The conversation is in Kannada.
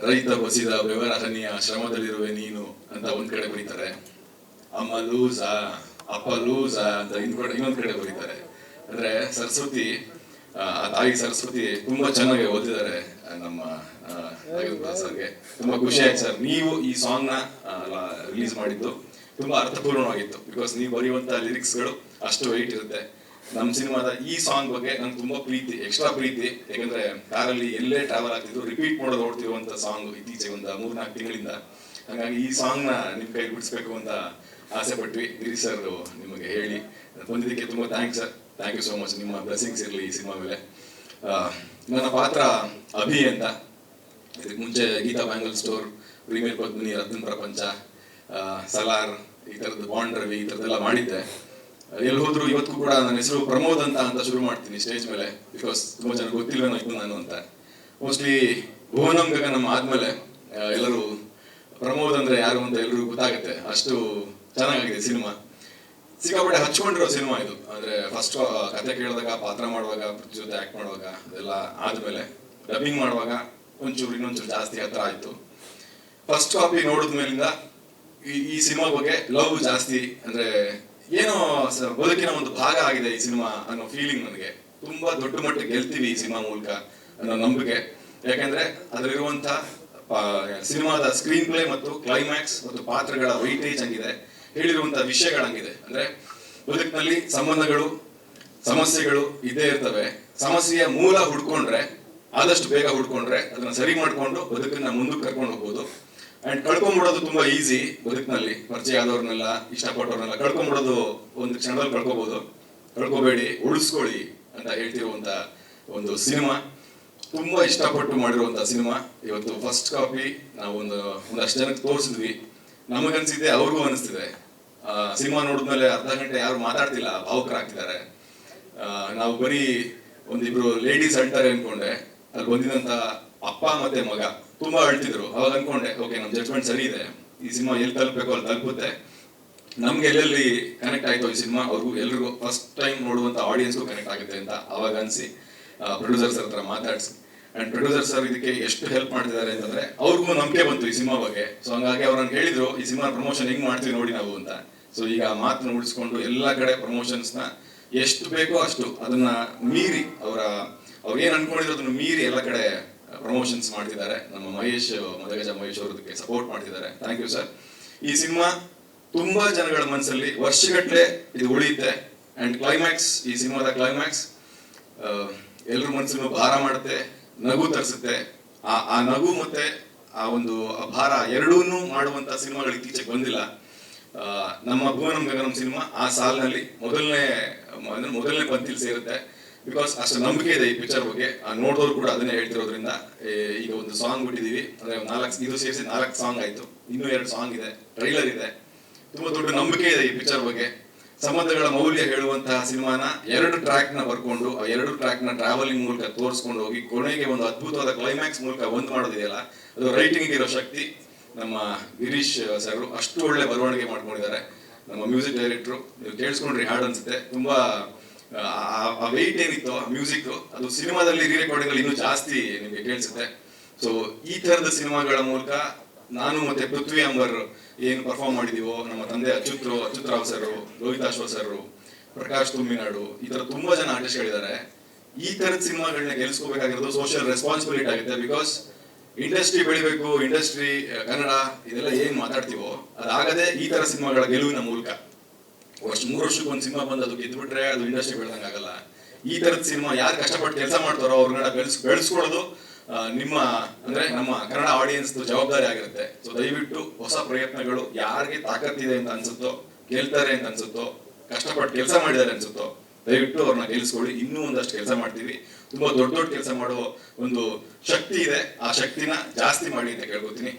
ರೈತ ಬಸಿದ ಬೆವರ ಹನಿಯ ಶ್ರಮದಲ್ಲಿರುವೆ ನೀನು ಅಂತ ಒಂದ್ ಕಡೆ ಬರೀತಾರೆ. ಅಮ್ಮ ಲೂಸ ಅಪ್ಪ ಲೂಸ ಅಂತ ಇನ್ನೊಂದ್ ಕಡೆ ಬರೀತಾರೆ. ಅಂದ್ರೆ ಸರಸ್ವತಿ, ತಾಯಿ ಸರಸ್ವತಿ ತುಂಬಾ ಚೆನ್ನಾಗಿ ಓದಿದ್ದಾರೆ ನಮ್ಮ ಸರ್ಗೆ. ತುಂಬಾ ಖುಷಿ ಆಯ್ತು ಸರ್, ನೀವು ಈ ಸಾಂಗ್ ನ ರಿಲೀಸ್ ಮಾಡಿದ್ದು ತುಂಬಾ ಅರ್ಥಪೂರ್ಣವಾಗಿತ್ತು. ಬಿಕಾಸ್ ನೀವು ಬರೆಯುವಂತ ಲಿರಿಕ್ಸ್ ಗಳು ಅಷ್ಟು ವೈಟ್ ಇರುತ್ತೆ. ನಮ್ಮ ಸಿನಿಮಾದ ಈ ಸಾಂಗ್ ಬಗ್ಗೆ ನಂಗೆ ತುಂಬಾ ಪ್ರೀತಿ, ಎಕ್ಸ್ಟ್ರಾ ಪ್ರೀತಿ. ಯಾಕಂದ್ರೆ ಕಾರಲ್ಲಿ ಎಲ್ಲೇ ಟ್ರಾವೆಲ್ ಆಗ್ತಿದ್ದು ರಿಪೀಟ್ ಮಾಡೋದು ನೋಡ್ತಿರುವಂತ ಸಾಂಗ್ ಇತ್ತೀಚೆಗೆ ಒಂದು 3-4 ತಿಂಗಳಿಂದ. ಹಾಗಾಗಿ ಈ ಸಾಂಗ್ ನ ನಿಮ್ ಕೈ ಬಿಡಿಸ್ಬೇಕು ಅಂತ ಆಸೆ ಪಟ್ವಿ. ಗಿರೀಶ್ ಸರ್ ನಿಮಗೆ ಹೇಳಿ ಬಂದಿದ್ದಕ್ಕೆ ತುಂಬಾ thanks sir. Thank you so much. ನಿಮ್ಮ ಬ್ಲೆಸ್ಸಿಂಗ್ಸ್ ಇರಲಿ ಈ ಸಿನಿಮಾ ಮೇಲೆ. ನನ್ನ ಪಾತ್ರ ಅಭಿ ಅಂತ. ಇದಕ್ಕೆ ಮುಂಚೆ Geeta bangle store, premier Padmini, Ratna Prapancha, Salaar, ಈ ತರದ್ದು ಬಾಂಡ್ ರವಿ, ಈ ತರದ್ದೆಲ್ಲ ಮಾಡಿದ್ದೆ. ಎಲ್ಲಿ ಹೋದ್ರು ಇವತ್ತು ಕೂಡ ನನ್ನ ಹೆಸರು ಪ್ರಮೋದ್ ಅಂತ ಶುರು ಮಾಡ್ತೀನಿ ಸ್ಟೇಜ್ ಮೇಲೆ. ಬಿಕಾಸ್ ತುಂಬಾ ಜನ ಗೊತ್ತಿಲ್ವೇನೋ ಇತ್ತು ನಾನು ಅಂತ. ಮೋಸ್ಟ್ಲಿ ಭುವನಂ ಗಗನಂ ಆದ್ಮೇಲೆ ಎಲ್ಲರೂ ಪ್ರಮೋದ್ ಅಂದ್ರೆ ಯಾರು ಅಂತ ಎಲ್ರಿಗೂ ಗೊತ್ತಾಗುತ್ತೆ. ಅಷ್ಟು ಚೆನ್ನಾಗಿದೆ ಸಿನಿಮಾ. ಸಿಕ್ಕಾಪಟ್ಟೆ ಹಚ್ಕೊಂಡಿರೋ ಸಿನಿಮಾ ಇದು. ಅಂದ್ರೆ ಫಸ್ಟ್ ಕತೆ ಕೇಳಿದಾಗ, ಪಾತ್ರ ಮಾಡುವಾಗ, ಪೃಥ್ವಿ ಜೊತೆ ಆಕ್ಟ್ ಮಾಡುವಾಗ, ಅದೆಲ್ಲ ಆದ್ಮೇಲೆ ಡಬ್ಬಿಂಗ್ ಮಾಡುವಾಗ ಇನ್ನೊಂಚೂರು ಜಾಸ್ತಿ ಹತ್ರ ಆಯ್ತು. ಫಸ್ಟ್ ಕಾಪಿ ನೋಡಿದ್ಮೇಲಿಂದ ಈ ಸಿನಿಮಾ ಬಗ್ಗೆ ಲವ್ ಜಾಸ್ತಿ. ಅಂದ್ರೆ ಏನೋ ಬದುಕಿನ ಒಂದು ಭಾಗ ಆಗಿದೆ ಈ ಸಿನಿಮಾ ಅನ್ನೋ ಫೀಲಿಂಗ್ ನನಗೆ. ತುಂಬಾ ದೊಡ್ಡ ಮಟ್ಟಿಗೆ ಗೆಲ್ತೀವಿ ಈ ಸಿನಿಮಾ ಮೂಲಕ ಅನ್ನೋ ನಂಬಿಕೆ. ಯಾಕಂದ್ರೆ ಅದರಲ್ಲಿರುವಂತ ಸಿನಿಮಾದ ಸ್ಕ್ರೀನ್ ಪ್ಲೇ ಮತ್ತು ಕ್ಲೈಮ್ಯಾಕ್ಸ್ ಮತ್ತು ಪಾತ್ರಗಳ ವೈಟೇಜ್ ಹಂಗಿದೆ, ಹೇಳಿರುವಂತ ವಿಷಯಗಳಂಗಿದೆ. ಅಂದ್ರೆ ಬದುಕಿನಲ್ಲಿ ಸಂಬಂಧಗಳು, ಸಮಸ್ಯೆಗಳು ಇದ್ದೇ ಇರ್ತವೆ. ಸಮಸ್ಯೆಯ ಮೂಲ ಹುಡ್ಕೊಂಡ್ರೆ, ಆದಷ್ಟು ಬೇಗ ಹುಡ್ಕೊಂಡ್ರೆ ಅದನ್ನ ಸರಿ ಮಾಡ್ಕೊಂಡು ಬದುಕನ್ನ ಮುಂದಕ್ಕೆ ಕರ್ಕೊಂಡು ಹೋಗ್ಬೋದು. ಅಂಡ್ ಕಳ್ಕೊಂಡ್ಬಿಡೋದು ತುಂಬಾ ಈಸಿ ಬದುಕಿನಲ್ಲಿ. ಪರಿಚಯ ಆದವ್ರನ್ನೆಲ್ಲ, ಇಷ್ಟಪಟ್ಟವ್ರನ್ನೆಲ್ಲ ಕಳ್ಕೊಂಡ್ಬಿಡೋದು ಒಂದು ಕ್ಷಣದಲ್ಲಿ ಕಳ್ಕೊಬಹುದು. ಕಳ್ಕೊಬೇಡಿ, ಉಳಿಸ್ಕೊಳ್ಳಿ ಅಂತ ಹೇಳ್ತಿರುವಂತ ಒಂದು ಸಿನಿಮಾ. ತುಂಬಾ ಇಷ್ಟಪಟ್ಟು ಮಾಡಿರುವಂತ ಸಿನಿಮಾ. ಇವತ್ತು ಫಸ್ಟ್ ಕಾಪಿ ನಾವು ಒಂದಷ್ಟು ಜನಕ್ಕೆ ತೋರಿಸಿದ್ವಿ. ನಮಗನ್ಸಿದೆ, ಅವ್ರಿಗೂ ಅನಿಸ್ತಿದೆ. ಸಿನಿಮಾ ನೋಡಿದ್ಮೇಲೆ ಅರ್ಧ ಗಂಟೆ ಯಾರು ಮಾತಾಡ್ತಿಲ್ಲ, ಭಾವುಕರಾಗ್ತಿದ್ದಾರೆ. ನಾವು ಬರೀ ಒಂದಿಬ್ರು ಲೇಡೀಸ್ ಅಳ್ತಾರೆ ಅನ್ಕೊಂಡೆ. ಅಲ್ಲಿ ಬಂದಿದಂತ ಅಪ್ಪ ಮತ್ತೆ ಮಗ ತುಂಬಾ ಅಳ್ತಿದ್ರು. ಅವಾಗ ಅನ್ಕೊಂಡೆ, ಓಕೆ, ನಮ್ ಜಡ್ಜ್ಮೆಂಟ್ ಸರಿ ಇದೆ, ಈ ಸಿನಿಮಾ ಎಲ್ಲಿ ತಲುಪಬೇಕು ಅಲ್ಲಿ ತಲುಪುತ್ತೆ. ನಮ್ಗೆ ಎಲ್ಲೆಲ್ಲಿ ಕನೆಕ್ಟ್ ಆಯ್ತು ಈ ಸಿನಿಮಾ, ಅವ್ರಿಗೂ ಎಲ್ರಿಗೂ ಫಸ್ಟ್ ಟೈಮ್ ನೋಡುವಂತ ಆಡಿಯನ್ಸ್ಗೂ ಕನೆಕ್ಟ್ ಆಗುತ್ತೆ ಅಂತ ಅವಾಗ ಅನ್ಸಿ ಪ್ರೊಡ್ಯೂಸರ್ ಸರ್ ಹತ್ರ ಮಾತಾಡ್ಸಿ. ಅಂಡ್ ಪ್ರೊಡ್ಯೂಸರ್ ಸರ್ ಇದಕ್ಕೆ ಎಷ್ಟು ಹೆಲ್ಪ್ ಮಾಡ್ತಿದ್ದಾರೆ ಅಂತಂದ್ರೆ ಅವ್ರಿಗೂ ನಂಬಿಕೆ ಬಂತು ಈ ಸಿನಿಮಾ ಬಗ್ಗೆ. ಸೊ ಹಂಗಾಗಿ ಅವ್ರನ್ನ ಹೇಳಿದ್ರು, ಈ ಸಿನಿಮಾ ಪ್ರಮೋಷನ್ ಹೆಂಗ್ ಮಾಡ್ತೀವಿ ನೋಡಿ ನಾವು ಅಂತ. ಸೊ ಈಗ ಮಾತನ್ನ ಉಳಿಸ್ಕೊಂಡು ಎಲ್ಲಾ ಕಡೆ ಪ್ರಮೋಷನ್ಸ್ ನ ಎಷ್ಟು ಬೇಕೋ ಅಷ್ಟು, ಅದನ್ನ ಮೀರಿ ಅವ್ರು ಏನ್ ಅನ್ಕೊಂಡಿದ್ರು ಅದನ್ನ ಮೀರಿ ಎಲ್ಲ ಕಡೆ ಪ್ರಮೋಷನ್ಸ್ ಮಾಡ್ತಿದ್ದಾರೆ. ನಮ್ಮ ಮದಗಜ ಮಹೇಶ್ ಅವ್ರದಕ್ಕೆ ಸಪೋರ್ಟ್ ಮಾಡ್ತಿದ್ದಾರೆ. Thank you sir. ಈ ಸಿನಿಮಾ ತುಂಬಾ ಜನಗಳ ಮನಸ್ಸಲ್ಲಿ ವರ್ಷಗಟ್ಟಲೆ ಇದು ಉಳಿಯುತ್ತೆ. ಅಂಡ್ ಕ್ಲೈಮ್ಯಾಕ್ಸ್, ಈ ಸಿನಿಮಾದ ಕ್ಲೈಮ್ಯಾಕ್ಸ್ ಎಲ್ರ ಮನಸ್ಸನ್ನು ಭಾರ ಮಾಡುತ್ತೆ, ನಗು ತರಿಸುತ್ತೆ. ಆ ನಗು ಮತ್ತೆ ಆ ಒಂದು ಭಾರ ಎರಡೂನು ಮಾಡುವಂತ ಸಿನಿಮಾಗಳು ಇತ್ತೀಚೆಗೆ ಬಂದಿಲ್ಲ. ನಮ್ಮ ಭುವನಂ ಗಗನಂ ಸಿನಿಮಾ ಆ ಸಾಲಿನಲ್ಲಿ ಮೊದಲನೇ ಪಂಕ್ತಿಲಿ ಸೇರುತ್ತೆ. ಬಿಕಾಸ್ ಅಷ್ಟು ನಂಬಿಕೆ ಇದೆ ಈ ಪಿಕ್ಚರ್ ಬಗ್ಗೆ. ನೋಡಿದವ್ರು ಕೂಡ ಅದನ್ನೇ ಹೇಳ್ತಿರೋದ್ರಿಂದ ಈಗ ಒಂದು ಸಾಂಗ್ ಬಿಟ್ಟಿದೀವಿ. ಅಂದ್ರೆ ಇದು ಸೇರಿಸಿ 4 ಸಾಂಗ್ ಆಯ್ತು. ಇನ್ನೂ 2 ಸಾಂಗ್ ಇದೆ, ಟ್ರೈಲರ್ ಇದೆ. ತುಂಬಾ ದೊಡ್ಡ ನಂಬಿಕೆ ಇದೆ ಈ ಪಿಕ್ಚರ್ ಬಗ್ಗೆ. ಸಂಬಂಧಗಳ ಮೌಲ್ಯ ಹೇಳುವಂತಹ ಸಿನಿಮಾನ 2 ಟ್ರ್ಯಾಕ್ ನ ಬರ್ಕೊಂಡು, ಆ 2 ಟ್ರ್ಯಾಕ್ ನ ಟ್ರಾವೆಲಿಂಗ್ ಮೂಲಕ ತೋರಿಸ್ಕೊಂಡು ಹೋಗಿ ಕೊನೆಗೆ ಒಂದು ಅದ್ಭುತವಾದ ಕ್ಲೈಮ್ಯಾಕ್ಸ್ ಮೂಲಕ ಒಂದು ಮಾಡೋದಿದೆಯಲ್ಲ, ಅದು ರೈಟಿಂಗ್ ಇರೋ ಶಕ್ತಿ ನಮ್ಮ ಗಿರೀಶ್ ಸರ್. ಅಷ್ಟು ಒಳ್ಳೆ ಬರವಣಿಗೆ ಮಾಡ್ಕೊಂಡಿದ್ದಾರೆ. ನಮ್ಮ ಮ್ಯೂಸಿಕ್ ಡೈರೆಕ್ಟ್ರು, ನೀವು ಕೇಳಿಸ್ಕೊಂಡ್ರಿ ಹಾಡು ಅನ್ಸುತ್ತೆ. ತುಂಬಾ ಆ ವೆಯ್ಟ್ ಏನಿತ್ತು ಆ ಮ್ಯೂಸಿಕ್, ಅದು ಸಿನಿಮಾದಲ್ಲಿ ರೀರೆಕಾರ್ಡಿಂಗ್ ಅಲ್ಲಿ ಇನ್ನೂ ಜಾಸ್ತಿ ನಿಮಗೆ ಕೇಳಿಸುತ್ತೆ. ಸೊ ಈ ತರದ ಸಿನಿಮಾಗಳ ಮೂಲಕ ನಾನು ಮತ್ತೆ ಪೃಥ್ವಿ ಅಂಬರ್ ಏನು ಪರ್ಫಾರ್ಮ್ ಮಾಡಿದೀವೋ, ನಮ್ಮ ತಂದೆ ಅಚ್ಯುತರಾವ್ ಸರ್, ರೋಹಿತಾಶ್ವ ಸರ್, ಪ್ರಕಾಶ್ ತುಮ್ಮಿನಾಡು, ಈ ತರ ತುಂಬಾ ಜನ ಆರ್ಟಿಸ್ಟ್ಗಳಿದ್ದಾರೆ. ಈ ತರದ ಸಿನಿಮಾಗಳನ್ನ ಗೆಲ್ಸ್ಕೋಬೇಕಾಗಿರೋದು ಸೋಷಿಯಲ್ ರೆಸ್ಪಾನ್ಸಿಬಿಲಿಟಿ ಆಗುತ್ತೆ. ಬಿಕಾಸ್ ಇಂಡಸ್ಟ್ರಿ ಬೆಳಿಬೇಕು, ಇಂಡಸ್ಟ್ರಿ ಕನ್ನಡ ಇದೆಲ್ಲ ಏನ್ ಮಾತಾಡ್ತೀವೋ ಅದಾಗದೆ ಈ ತರ ಸಿನಿಮಾಗಳ ಗೆಲುವಿನ ಮೂಲಕ. 3 ವರ್ಷಕ್ಕೆ ಒಂದು ಸಿನಿಮಾ ಬಂದು ಅದು ಗೆದ್ಬಿಟ್ರೆ ಅದು ಇಂಡಸ್ಟ್ರಿ ಬೆಳೆದಂಗ ಆಗಲ್ಲ. ಈ ತರದ ಸಿನಿಮಾ ಯಾರು ಕಷ್ಟಪಟ್ಟು ಕೆಲಸ ಮಾಡ್ತಾರೋ ಅವ್ರನ್ನ ಬೆಳೆಸ್ಕೊಳ್ಳೋದು ನಮ್ಮ ಕನ್ನಡ ಆಡಿಯನ್ಸ್ ಜವಾಬ್ದಾರಿ ಆಗಿರುತ್ತೆ. ಸೊ ದಯವಿಟ್ಟು ಹೊಸ ಪ್ರಯತ್ನಗಳು, ಯಾರಿಗೆ ತಾಕತ್ತಿದೆ ಅಂತ ಅನ್ಸುತ್ತೋ, ಗೆಲ್ತಾರೆ ಅಂತ ಅನ್ಸುತ್ತೋ, ಕಷ್ಟಪಟ್ಟು ಕೆಲಸ ಮಾಡಿದ್ದಾರೆ ಅನ್ಸುತ್ತೋ, ದಯವಿಟ್ಟು ಅವ್ರನ್ನ ಗೆಲ್ಸ್ಕೊಳ್ಳಿ. ಇನ್ನೂ ಒಂದಷ್ಟು ಕೆಲಸ ಮಾಡ್ತೀವಿ. ತುಂಬಾ ದೊಡ್ಡ ಕೆಲಸ ಮಾಡೋ ಒಂದು ಶಕ್ತಿ ಇದೆ. ಆ ಶಕ್ತಿನ ಜಾಸ್ತಿ ಮಾಡಿ ಅಂತ ಕೇಳ್ಕೊತೀನಿ.